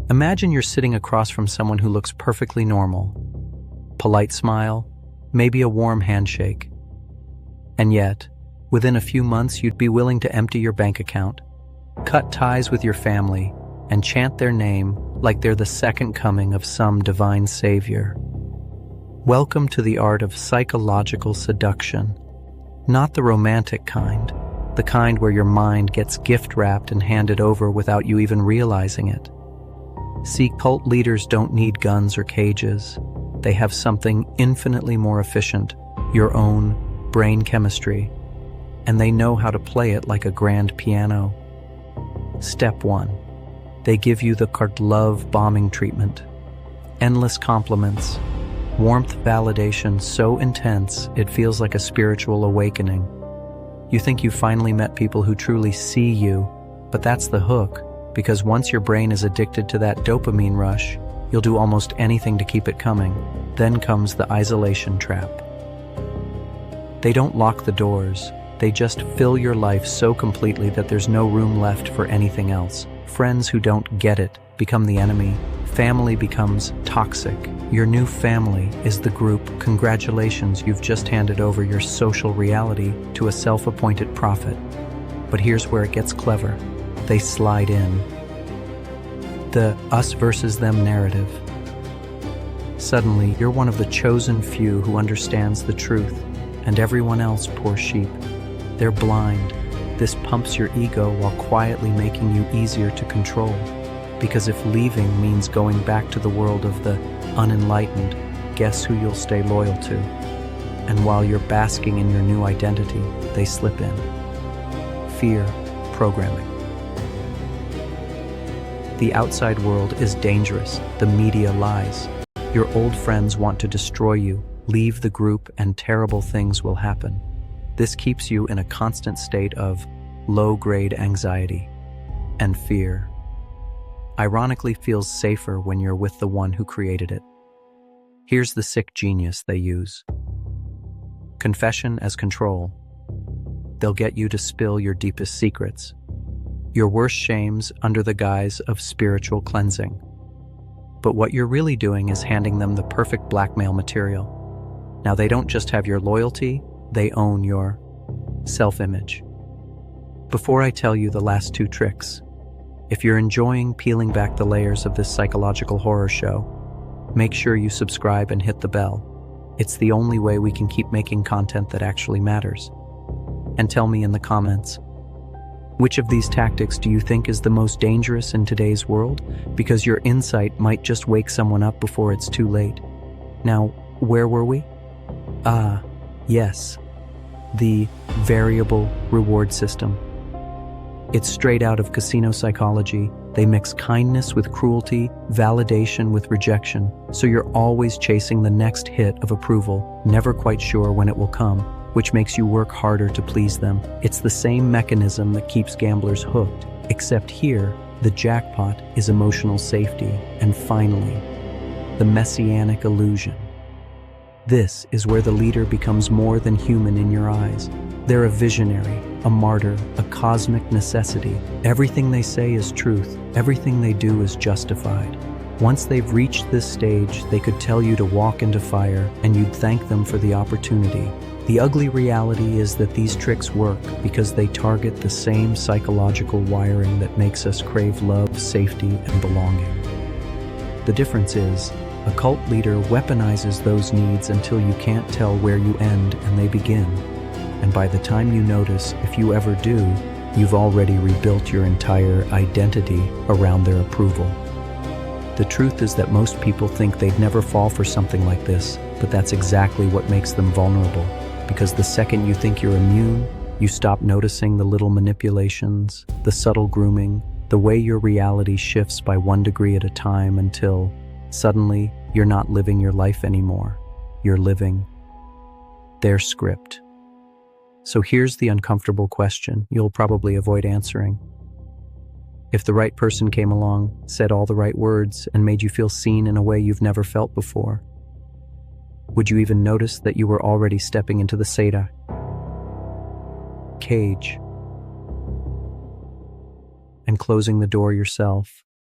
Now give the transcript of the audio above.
Imagine you're sitting across from someone who looks perfectly normal. Polite smile, maybe a warm handshake. And yet, within a few months you'd be willing to empty your bank account, cut ties with your family, and chant their name like they're the second coming of some divine savior. Welcome to the art of psychological seduction. Not the romantic kind, the kind where your mind gets gift-wrapped and handed over without you even realizing it. See, cult leaders don't need guns or cages. They have something infinitely more efficient, your own brain chemistry, and they know how to play it like a grand piano. Step 1. They give you the love bombing treatment. Endless compliments, warmth validation so intense it feels like a spiritual awakening. You think you finally met people who truly see you, but that's the hook, because once your brain is addicted to that dopamine rush, you'll do almost anything to keep it coming. Then comes the isolation trap. They don't lock the doors. They just fill your life so completely that there's no room left for anything else. Friends who don't get it become the enemy. Family becomes toxic. Your new family is the group. Congratulations, you've just handed over your social reality to a self-appointed prophet. But here's where it gets clever. They slide in. The us versus them narrative. Suddenly, you're one of the chosen few who understands the truth, and everyone else, poor sheep, they're blind. This pumps your ego while quietly making you easier to control. Because if leaving means going back to the world of the unenlightened, guess who you'll stay loyal to? And while you're basking in your new identity, they slip in. Fear programming. The outside world is dangerous. The media lies. Your old friends want to destroy you. Leave the group and terrible things will happen. This keeps you in a constant state of low-grade anxiety and fear. Ironically feels safer when you're with the one who created it. Here's the sick genius they use. Confession as control. They'll get you to spill your deepest secrets, your worst shames under the guise of spiritual cleansing. But what you're really doing is handing them the perfect blackmail material. Now they don't just have your loyalty, they own your self-image. Before I tell you the last two tricks, if you're enjoying peeling back the layers of this psychological horror show, make sure you subscribe and hit the bell. It's the only way we can keep making content that actually matters. And tell me in the comments, which of these tactics do you think is the most dangerous in today's world? Because your insight might just wake someone up before it's too late. Now, where were we? Yes, the variable reward system. It's straight out of casino psychology. They mix kindness with cruelty, validation with rejection, so you're always chasing the next hit of approval, never quite sure when it will come, which makes you work harder to please them. It's the same mechanism that keeps gamblers hooked, except here, the jackpot is emotional safety, and finally, the messianic illusion. This is where the leader becomes more than human in your eyes. They're a visionary, a martyr, a cosmic necessity. Everything they say is truth. Everything they do is justified. Once they've reached this stage, they could tell you to walk into fire, and you'd thank them for the opportunity. The ugly reality is that these tricks work because they target the same psychological wiring that makes us crave love, safety, and belonging. The difference is, a cult leader weaponizes those needs until you can't tell where you end and they begin. And by the time you notice, if you ever do, you've already rebuilt your entire identity around their approval. The truth is that most people think they'd never fall for something like this, but that's exactly what makes them vulnerable. Because the second you think you're immune, you stop noticing the little manipulations, the subtle grooming, the way your reality shifts by 1 degree at a time until, suddenly, you're not living your life anymore. You're living their script. So here's the uncomfortable question you'll probably avoid answering. If the right person came along, said all the right words, and made you feel seen in a way you've never felt before, would you even notice that you were already stepping into the Seder cage and closing the door yourself?